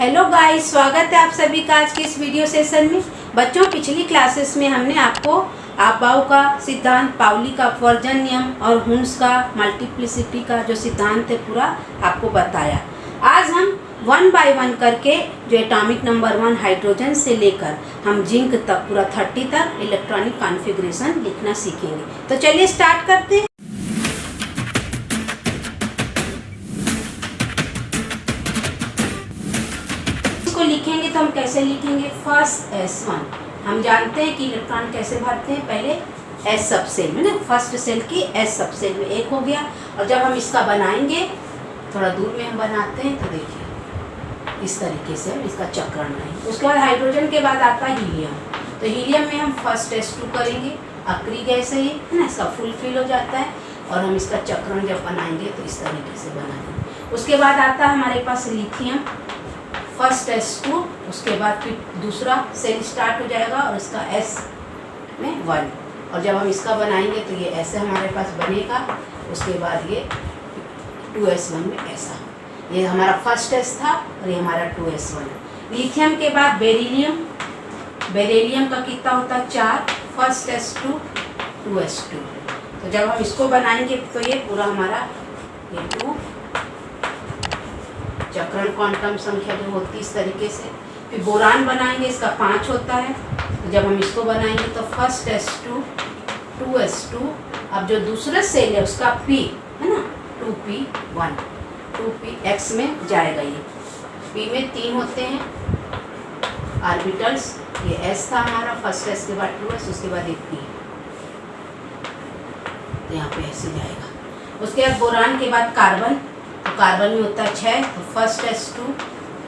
Hello guys, स्वागत है आप सभी का आज के इस वीडियो सेशन में। बच्चों, पिछली क्लासेस में हमने आपको अबाव का सिद्धांत, पाउली का अपवर्जन नियम और हुन्स का मल्टीप्लिसिटी का जो सिद्धांत है पूरा आपको बताया। आज हम 1 बाय 1 करके जो एटॉमिक नंबर 1 हाइड्रोजन से लेकर हम जिंक तक पूरा 30 तक इलेक्ट्रॉनिक कॉन्फ़िगरेशन लिखना सीखेंगे। तो चलिए स्टार्ट करते हैं। लिखेंगे तो हम कैसे लिखेंगे? फर्स्ट S1 हम जानते हैं कि इलेक्ट्रॉन कैसे भरते हैं, पहले S सब सेल में ना, फर्स्ट सेल की S सब सेल में एक हो गया। और जब हम इसका बनाएंगे, थोड़ा दूर में हम बनाते हैं तो देखिए इस तरीके से हम इसका चक्रण बनाएंगे। उसके बाद हाइड्रोजन के बाद आता है हीलियम। तो हीलियम में हम फर्स्ट S2 करेंगे, अक्री गैस है ये, है ना, इसका फुलफिल हो जाता है। और हम इसका चक्रण जब बनाएंगे तो इस तरीके से बनाएंगे। उसके बाद आता है हमारे पास लिथियम, फर्स्ट S2, उसके बाद फिर दूसरा सेल स्टार्ट हो जाएगा और इसका S में 1। और जब हम इसका बनाएंगे तो ये ऐसे हमारे पास बनेगा। उसके बाद ये 2S1 में ऐसा, ये हमारा फर्स्ट S था और ये हमारा 2S1। लिथियम के बाद बेरिलियम, बेरिलियम का कितना होता है? 4, फर्स्ट S2 2S2। तो जब हम इसको बनाएंगे तो ये पूरा हमारा ये 2 चक्रण क्वांटम संख्या जो होती है इस तरीके से। फिर बोरान बनाएंगे, इसका 5 होता है। तो जब हम इसको बनाएंगे तो फर्स्ट S2 2S2। अब जो दूसरा सेल है उसका P है ना, 2P1, 2Px में जाएगा। ये P में 3 होते हैं ऑर्बिटल्स। ये S था हमारा, फर्स्ट S के बाद 2S, उसके बाद एक P, तो यहाँ पे ऐसे जाएगा। उसके बाद बोरान के बाद कार्बन, तो कार्बन में होता है 6, तो फर्स्ट S2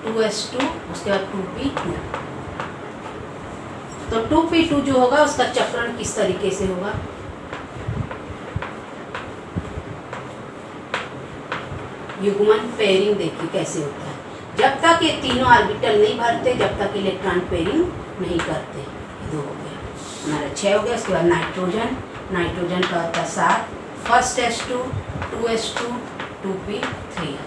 2S2, उसके बाद 2P2। तो 2P2 जो होगा उसका चक्रण किस तरीके से होगा? युग्मन पेयरिंग देखिए कैसे होता है। जब तक ये तीनों ऑर्बिटल नहीं भरते, जब तक इलेक्ट्रॉन पेयरिंग नहीं करते। 2 हो गया हमारा, 6 हो गया। उसके बाद नाइट्रोजन, नाइट्रोजन का होता है 7, फर्स्ट S2 2S2 2P3।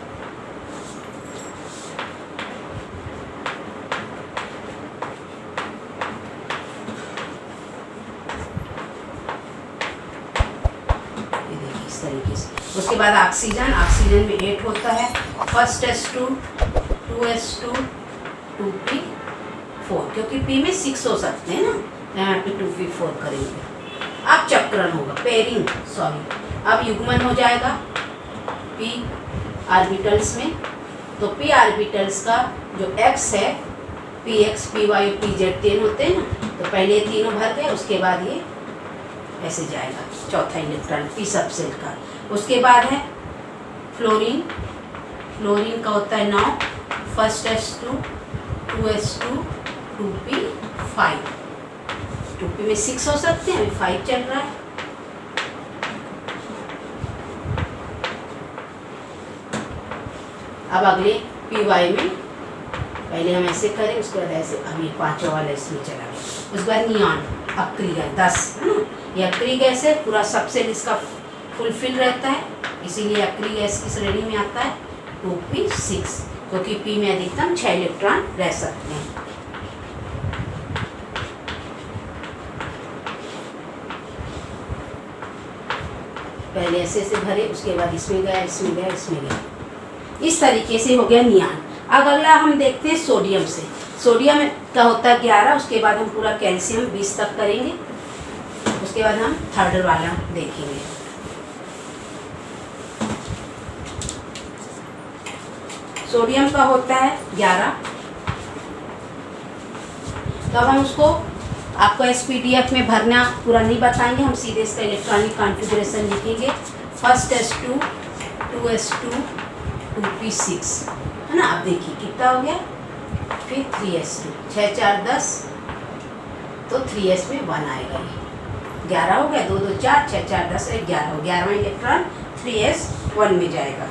इस तरीके से। उसके बाद ऑक्सीजन, ऑक्सीजन में 8 होता है, फर्स्ट S2 2S2 2P4, क्योंकि P में 6 हो सकते हैं ना, यहाँ पे 2P4 करेंगे। अब चक्रण होगा, पेयरिंग सॉरी, अब युग्मन हो जाएगा P ऑर्बिटल्स में। तो P ऑर्बिटल्स का जो X है, Px Py और Pz 3 होते हैं ना, तो पहले ये तीनों भर गए, उसके बाद ये ऐसे जाएगा चौथा इलेक्ट्रॉन P सब सेल का। उसके बाद है फ्लोरीन, फ्लोरीन का होता है 9, first S2 2S2 2P5, 2P में 6 हो सकते हैं, अभी 5 चल रहा है। अब अगले Py में पहले हम ऐसे करें, उसके बाद ऐसे, अभी 5वां वाला इसमें चला गया। उसके बाद नियॉन, अक्री गैस 10 है ना, ये अक्री गैस है, पूरा सबसे इसका फुलफिल रहता है, इसीलिए अक्री गैस की श्रेणी में आता है 2P6, क्योंकि P में अधिकतम 6 इलेक्ट्रॉन रह सकते हैं। पहले ऐसे ऐसे भरे, उसके बाद इसमें गया, इसमें गया, इसमें गया, इस तरीके से हो गया नियॉन। अब अगला हम देखते हैं सोडियम से। सोडियम का होता है 11, उसके बाद हम पूरा कैल्शियम 20 तक करेंगे। उसके बाद हम थर्ड वाला देखेंगे। सोडियम का होता है 11। तो अब हम उसको आपको SPDF में भरना पूरा नहीं बताएंगे, हम सीधे इसका इलेक्ट्रॉनिक कॉन्फ़िगरेशन लिखेंगे। फर्स्ट S2 2S2 2P6 है ना। अब देखिए कितना हो गया, फिर 3S2, 6 4 10, तो 3S में 1 आएगा, ये 11 हो गया। 2 2 4, 6 4 10, 11 हो, 11वां इलेक्ट्रॉन 3S1 में जाएगा।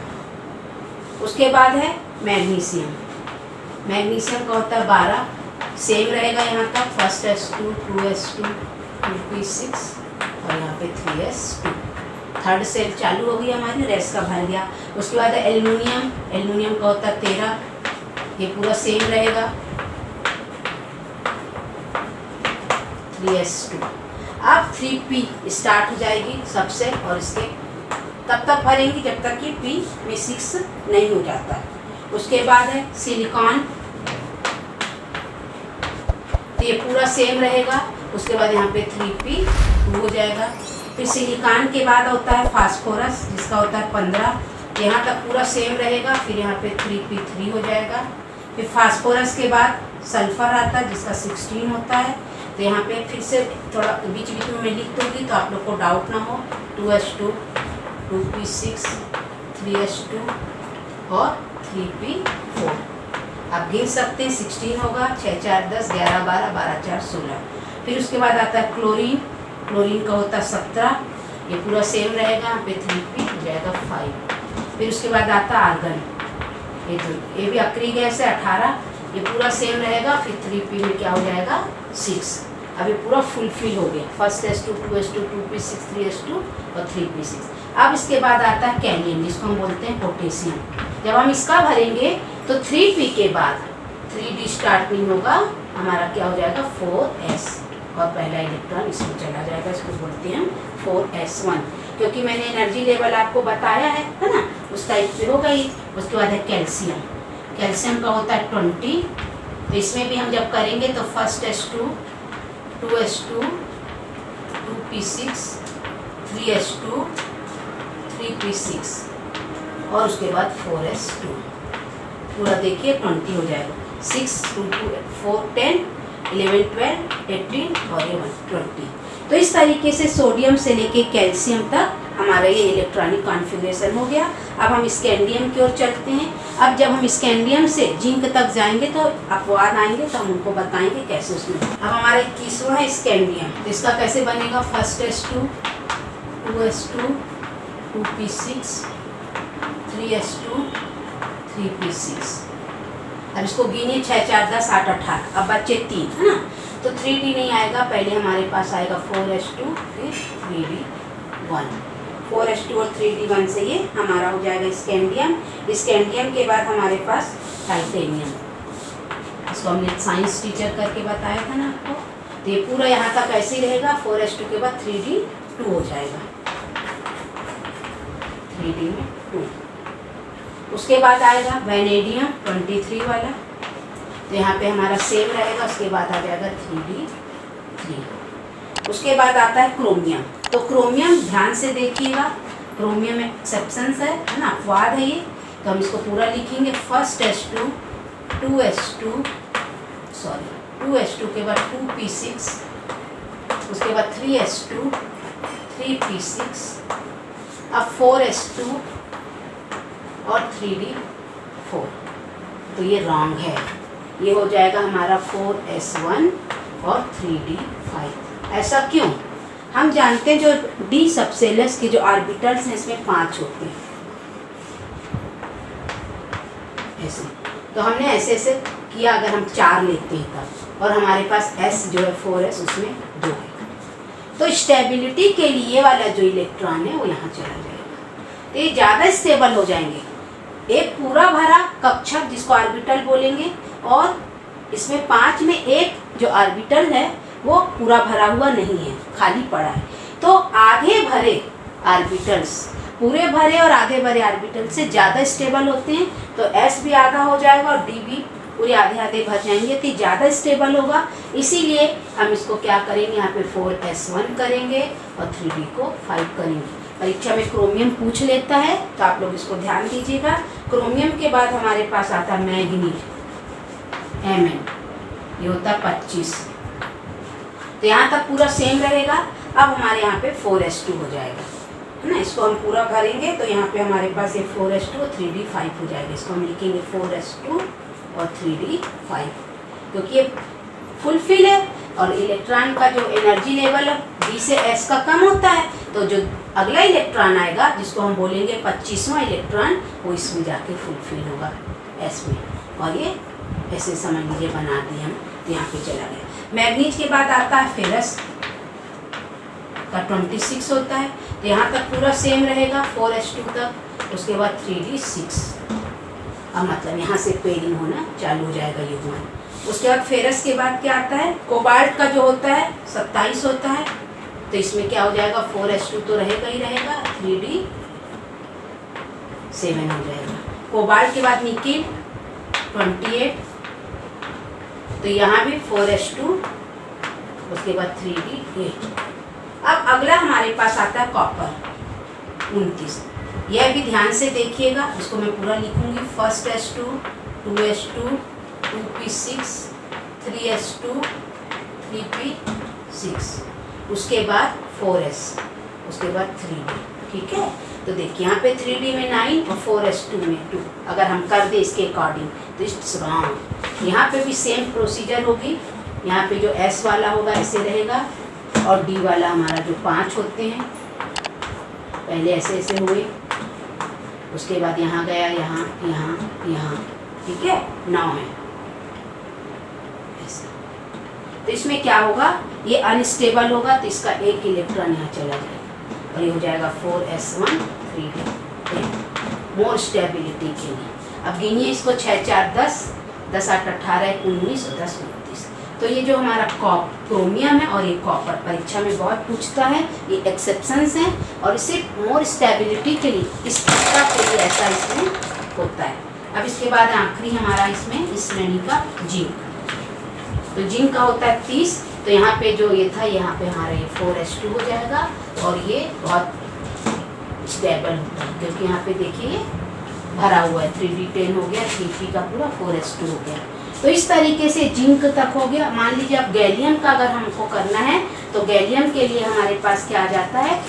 उसके बाद है मैग्नीशियम, मैग्नीशियम का होता है 12, सेम रहेगा यहाँ तक, फर्स्ट S2 2S2 2P6 और यहाँ पे 3S2। थर्ड सेल चालू हो गई हमारी, रेस्ट का भर गया। उसके बाद एल्युमिनियम, एल्युमिनियम का होता है 13, ये पूरा सेम रहेगा 3s2। अब 3p स्टार्ट हो जाएगी सबसे, और इसके तब तक भरेंगे जब तक कि p में 6 नहीं हो जाता है। उसके बाद है सिलिकॉन, तो ये पूरा सेम रहेगा। उसके बाद यहाँ पे 3p 2 हो जाएगा। फिर सिलिकॉन के बाद होता है फास्फोरस, जिसका होता है 15, यहाँ तक पूरा सेम रहेगा। फिर यहाँ पे 3p 3 हो जाएगा। फिर फास्फोरस के बाद सल्फर आता है, जिसका 16 होता है। तो यहाँ पे फिर से थोड़ा बीच बीच में मैं लिख दूँगी तो आप लोग को डाउट ना हो। 2s2 2p6 3s2 और 3p4। आप गिन सकते हैं, 16 होगा, 6 4 10 11 12 12 4 16। फिर उसके बाद आता है क्लोरीन, क्लोरीन का होता है 17, ये पूरा सेम रहेगा। यहाँ पे 3p हो जाएगा 5। फिर उसके बाद आता है आर्गन, ये भी अक्री गैस है 18, ये पूरा सेम रहेगा। फिर 3p में क्या हो जाएगा 6। अब ये पूरा फुलफिल हो गया, first s2 2s2 2p6 3s2 और 3p6। अब इसके बाद आता है कैलियम, जिसको हम बोलते हैं पोटेशियम। जब हम इसका भरेंगे तो 3p के बाद 3d स्टार्ट नहीं होगा, हमारा क्या हो जाएगा 4s, और पहला इलेक्ट्रॉन इसमें चला जाएगा। इसको बोलते हैं 4s1, क्योंकि मैंने एनर्जी लेवल आपको बताया है ना, उस टाइप से हो गई। उसके बाद है कैल्शियम, कैल्शियम का होता है 20। तो इसमें भी हम जब करेंगे तो first s2 2s2 2p6 3s2 3p6 और उसके बाद 4s2, पूरा देखिए 20 हो जाएगा। 6 2 2 4 10 11 12 18 और ये 20। तो इस तरीके से सोडियम से लेके कैल्शियम तक हमारा ये इलेक्ट्रॉनिक कॉन्फ़िगरेशन हो गया। अब हम स्कैंडियम की ओर चलते हैं। अब जब हम स्कैंडियम से जिंक तक जाएंगे तो अपवाद आएंगे, तो हम उनको बताएंगे कैसे उसमें। अब हमारा 21वां है स्कैंडियम, तो इसका कैसे बनेगा, first s2 2s2 2p6 3s2 3p6। अब इसको गिनिए 6 4 10 8 18, अब बच्चे 3 है ना, तो 3d नहीं आएगा, पहले हमारे पास आएगा 4s2 फिर 3d1। 4s2 और 3d1 से ये हमारा हो जाएगा स्कैंडियम। स्कैंडियम के बाद हमारे पास टाइटेनियम, इसको हमने साइंस टीचर करके बताया था ना आपको। तो ये पूरा यहाँ तक ऐसे ही रहेगा, 4s2 के बाद 3d2 हो जाएगा, 3d में 2। उसके बाद आएगा वैनेडियम 23 वाला, तो यहाँ पे हमारा सेम रहेगा। उसके बाद आ जाएगा 3d3। उसके बाद आता है क्रोमियम, तो क्रोमियम ध्यान से देखिएगा, क्रोमियम एक्सेप्शंस है ना, अपवाद है ये, तो हम इसको पूरा लिखेंगे। फर्स्ट s2 2s2 के बाद 2p6, उसके बाद 3s2 3p6, अब 4s2 और 3d4। तो ये रॉन्ग है, ये हो जाएगा हमारा 4s1 और 3d5। ऐसा क्यों? हम जानते हैं जो डी सबसेलस के जो ऑर्बिटल्स हैं इसमें 5 होते हैं ऐसे, तो हमने ऐसे ऐसे किया। अगर हम 4 लेते हैं तब, और हमारे पास s जो है 4s उसमें 2 है, तो स्टेबिलिटी के लिए वाला जो इलेक्ट्रॉन है वो यहाँ चला जाएगा, तो ये ज़्यादा स्टेबल हो जाएंगे। एक पूरा भरा कक्षक जिसको ऑर्बिटल बोलेंगे, और इसमें 5 में एक जो ऑर्बिटल है वो पूरा भरा हुआ नहीं है, खाली पड़ा है। तो आधे भरे ऑर्बिटल्स, पूरे भरे और आधे भरे ऑर्बिटल से ज़्यादा स्टेबल होते हैं, तो s भी आधा हो जाएगा और d भी पूरे आधे आधे भर जाएंगे, तो ज़्यादा स्टेबल होगा। इसीलिए हम इसको क्या करेंगे, यहाँ पे 4s1 करेंगे और 3d को 5 करेंगे। परीक्षा में क्रोमियम पूछ लेता है, तो आप लोग इसको ध्यान दीजिएगा। क्रोमियम के बाद हमारे पास आता है मैग्नीज Mn, ये होता है 25। तो यहाँ तक पूरा सेम रहेगा। अब हमारे यहाँ पे 4s2 हो जाएगा, है ना, इसको हम पूरा करेंगे तो यहाँ पे हमारे पास ये 4s2 और 3d5 हो जाएगा। इसको हम लिखेंगे 4s2 और 3d5, क्योंकि ये फुलफिल है और इलेक्ट्रॉन का जो एनर्जी लेवल है d से s का कम होता है, तो जो अगला इलेक्ट्रॉन आएगा जिसको हम बोलेंगे 25वां इलेक्ट्रॉन, वो इसमें जाके फुलफिल होगा s में। और ये ऐसे समझ लीजिए बना दिए हम, तो यहाँ पे चला गया। मैग्नीज के बाद आता है फेरस का 26 होता है, तो यहाँ तक पूरा सेम रहेगा 4s2 तक। उसके बाद 3d6, अब मतलब यहाँ से पेयरिंग होना चालू हो जाएगा युग्मन। उसके बाद फेरस के बाद क्या आता है, कोबाल्ट का जो होता है 27 होता है, तो इसमें क्या हो जाएगा 4s2 तो रहेगा ही रहेगा, 3d7 हो जाएगा। कोबाल्ट के बाद निकिल 28, तो यहाँ भी 4s2, उसके बाद 3d8। अब अगला हमारे पास आता है कॉपर 29। यह भी ध्यान से देखिएगा, इसको मैं पूरा लिखूंगी। First s2, 2s2, 2p6, 3s2, 3p6, उसके बाद 4s, उसके बाद 3d। ठीक है, तो देखिए यहाँ पे 3d में 9 और 4s2 में 2, अगर हम कर दें इसके अकॉर्डिंग तो इट्स रॉन्ग। यहाँ पे भी सेम प्रोसीजर होगी। यहाँ पे जो s वाला होगा ऐसे रहेगा, और d वाला हमारा जो 5 होते हैं पहले ऐसे ऐसे हुए, उसके बाद यहाँ गया, यहाँ यहाँ यहाँ, ठीक है, 9 है ऐसा। तो इसमें क्या होगा, ये अनस्टेबल होगा तो इसका एक इलेक्ट्रॉन यहाँ चला जाएगा और ये हो जाएगा 4s1 3d। मोर स्टेबिलिटी के लिए अब गिनिए इसको, 6 4 10, 10 8 18 19 और 10 29। तो ये जो हमारा क्रोमियम है और ये कॉपर परीक्षा में बहुत पूछता है, ये एक्सेप्शंस हैं और इसे मोर स्टेबिलिटी के लिए, स्थिरता के लिए ऐसा इसमें होता है। अब इसके बाद आखिरी हमारा इसमें इस श्रेणी का जिंक। तो जिंक का होता है 30, तो यहाँ पे जो ये था यहाँ पे हमारा ये 4s2 हो जाएगा और ये बहुत स्टेबल होता है क्योंकि यहाँ पे देखिए भरा हुआ है, 3d10 हो गया, 3p का पूरा 4s2 हो गया। तो इस तरीके से जिंक तक हो गया। मान लीजिए अब गैलियम का अगर हमको करना है तो गैलियम के लिए हमारे पास क्या आ जाता है,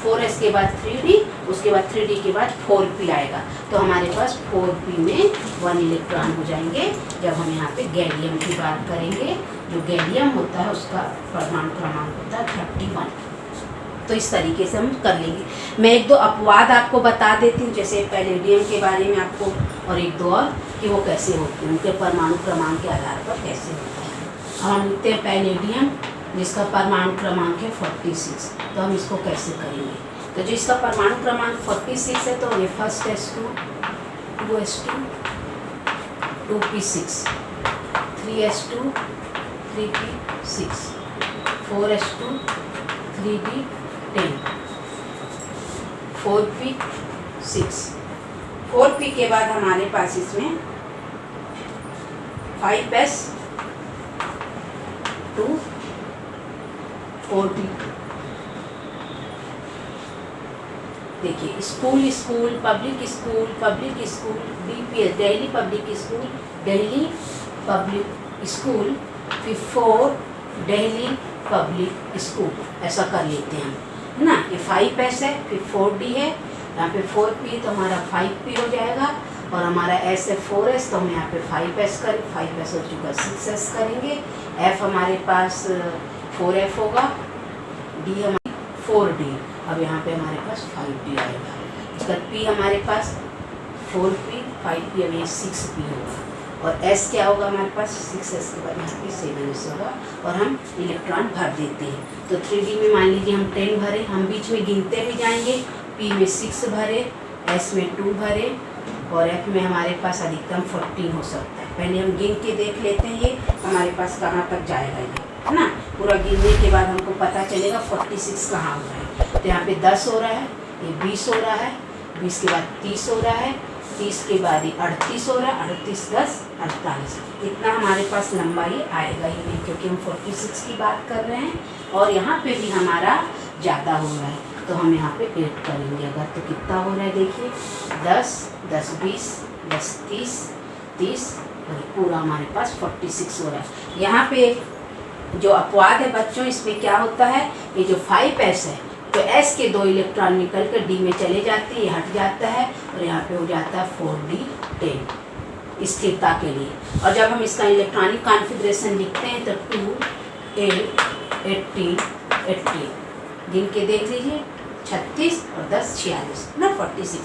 4s के बाद 3d, उसके बाद 3d के बाद 4p आएगा, तो हमारे पास 4p में 1 इलेक्ट्रॉन हो जाएंगे। जब हम यहाँ पे गैलियम की बात करेंगे, जो गैलियम होता है उसका परमाणु क्रमांक होता है 31। तो इस तरीके से हम कर लेंगे। मैं एक दो अपवाद आपको बता देती हूँ, जैसे पैलेडियम के बारे में आपको, और एक दो और कि वो कैसे होते हैं, उनके परमाणु क्रमांक के आधार पर कैसे होता है। अब हम लिखते हैं पैलेडियम जिसका परमाणु क्रमांक है 46, तो हम इसको कैसे करेंगे। तो जो इसका परमाणु क्रमांक 46 है तो ये first s2, 2s2, 2p6, 3s2, 3p6, 4s2, 3d10, 4p6। 4p के बाद हमारे पास इसमें 5s2, 4p। देखिए school school, public school, public school, DPS Delhi public school, Delhi public school, फिर 4 दिल्ली पब्लिक स्कूल, ऐसा कर लेते हैं है ना। ये 5s है, फिर 4d है, यहाँ पे 4p तो हमारा 5p हो जाएगा, और हमारा s है 4s तो हम यहाँ पे 5s कर 5s हो चुका 6s करेंगे। f हमारे पास 4f होगा, d हमारे 4d, अब यहाँ पे हमारे पास 5d आएगा। इसका p हमारे पास 4p, 5p, अब ये 6p होगा, और s क्या होगा हमारे पास 6s के बाद यहाँ पे 7s होगा, और हम इलेक्ट्रॉन भर देते हैं। तो 3d में मान लीजिए हम 10 भरे, हम बीच में गिनते भी जाएंगे, p में 6 भरे, s में 2 भरे, और f में हमारे पास अधिकतम 14 हो सकता है। पहले हम गिन के देख लेते हैं ये हमारे पास कहाँ तक जाएगा ये, है ना। पूरा गिनने के बाद हमको पता चलेगा 46 कहाँ हो रहा है। तो यहाँ पे 10 हो रहा है, ये 20 हो रहा है, 20 के बाद 30 हो रहा है, 30 के बाद ये 38 हो रहा है, 38 10 48, इतना हमारे पास लंबाई आएगा ही नहीं क्योंकि हम 46 की बात कर रहे हैं, और यहाँ पे भी हमारा ज़्यादा हो रहा है तो हम यहाँ पे 8 करेंगे अगर, तो कितना हो रहा है देखिए 10 10 20 10 30 30, और पूरा हमारे पास 46 हो रहा है। यहाँ पे जो अपवाद है बच्चों, इसमें क्या होता है, ये जो 5s है तो s के 2 इलेक्ट्रॉन निकल कर d में चले जाते हैं, ये हट जाता है, और यहाँ पे हो जाता है 4d10 स्थिरता के लिए। और जब हम इसका इलेक्ट्रॉनिक कॉन्फ़िगरेशन लिखते हैं तो 2 8 18 18, गिन के देख लीजिए 36 और 10 46 ना 46।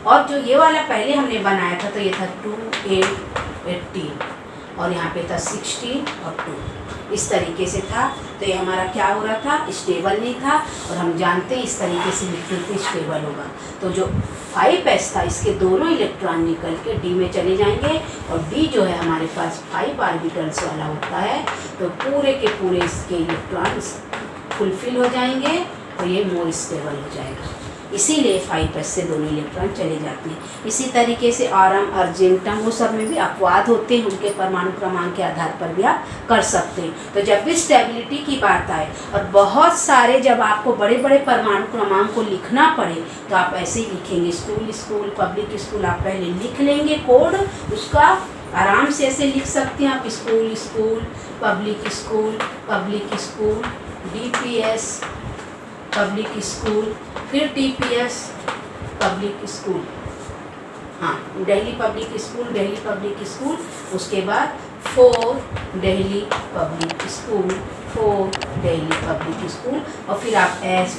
और जो ये वाला पहले हमने बनाया था तो ये था 2 8 18, और यहाँ पे था 16 और 2, इस तरीके से था। तो ये हमारा क्या हो रहा था, स्टेबल नहीं था, और हम जानते हैं इस तरीके से लिखने पे स्टेबल होगा। तो जो 5s था, इसके दोनों इलेक्ट्रॉन निकल के d में चले जाएंगे, और d जो है हमारे पास 5 ऑर्बिटल्स वाला होता है, तो पूरे के पूरे इसके इलेक्ट्रॉन्स फुलफिल हो जाएंगे, तो ये मोर स्टेबल हो जाएगा। इसीलिए 5s से दोनों इलेक्ट्रॉन चले जाते हैं। इसी तरीके से ऑरम, अर्जेंटम, वो सब में भी अपवाद होते हैं, उनके परमाणु क्रमांक के आधार पर भी आप कर सकते हैं। तो जब भी स्टेबिलिटी की बात आए और बहुत सारे जब आपको बड़े बड़े परमाणु क्रमांक को लिखना पड़े, तो आप ऐसे ही लिखेंगे, स्कूल, पब्लिक स्कूल, आप पहले लिख लेंगे कोड उसका, आराम से ऐसे लिख सकते हैं आप, school, public school, DPS public school, फिर TPS पब्लिक स्कूल, हाँ दिल्ली पब्लिक स्कूल, उसके बाद 4 दिल्ली पब्लिक स्कूल, और फिर आप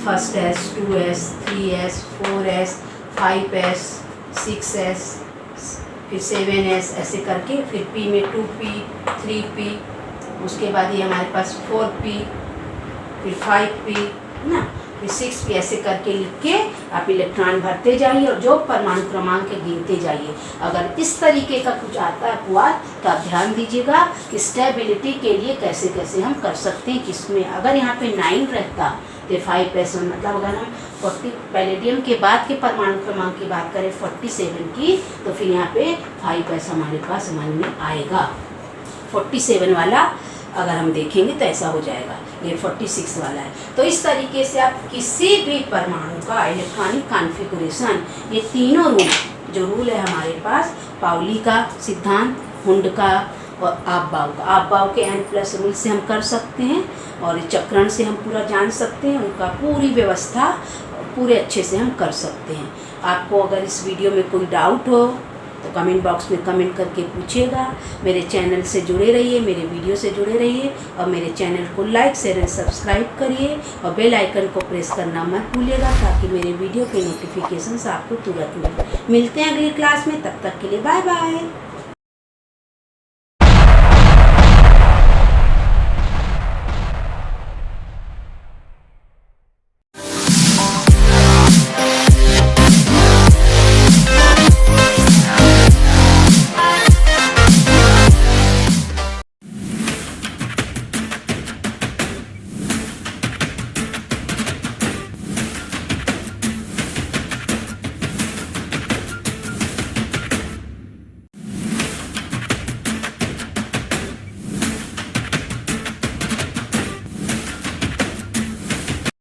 first S, 2S, 3S, 4S, 5S, 6S, फिर 7S, ऐसे करके, फिर P में 2P, 3P, उसके बाद ये हमारे पास 4P, फिर 5P ना, फिर 6P, ऐसे करके लिख के आप इलेक्ट्रॉन भरते जाइए और जो परमाणु क्रमांक के गिनते जाइए। अगर इस तरीके का कुछ आता है अपवाद, तो आप ध्यान दीजिएगा कि स्टेबिलिटी के लिए कैसे कैसे हम कर सकते हैं। किसमें अगर यहाँ पे 9 रहता तो 5s, मतलब अगर हम 40 पैलेडियम के बाद के परमाणु क्रमांक की बात करें 47 की, तो फिर यहाँ पे 5s हमारे पास समझ में आएगा। 47 वाला अगर हम देखेंगे तो ऐसा हो जाएगा, ये 46 वाला है। तो इस तरीके से आप किसी भी परमाणु का इलेक्ट्रॉनिक कॉन्फ़िगरेशन, ये तीनों रूल जो रूल है हमारे पास, पाउली का सिद्धांत, हुंड का और आपबाउ के n+ रूल से हम कर सकते हैं, और चक्रण से हम पूरा जान सकते हैं, उनका पूरी व्यवस्था पूरे अच्छे से हम कर सकते हैं। आपको अगर इस वीडियो में कोई डाउट हो तो कमेंट बॉक्स में कमेंट करके पूछिएगा। मेरे चैनल से जुड़े रहिए, मेरे वीडियो से जुड़े रहिए, और मेरे चैनल को लाइक, शेयर एंड सब्सक्राइब करिए, और बेल आइकन को प्रेस करना मत भूलिएगा, ताकि मेरे वीडियो के नोटिफिकेशंस आपको तुरंत मिलते हैं अगली क्लास में। तब तक के लिए बाय बाय।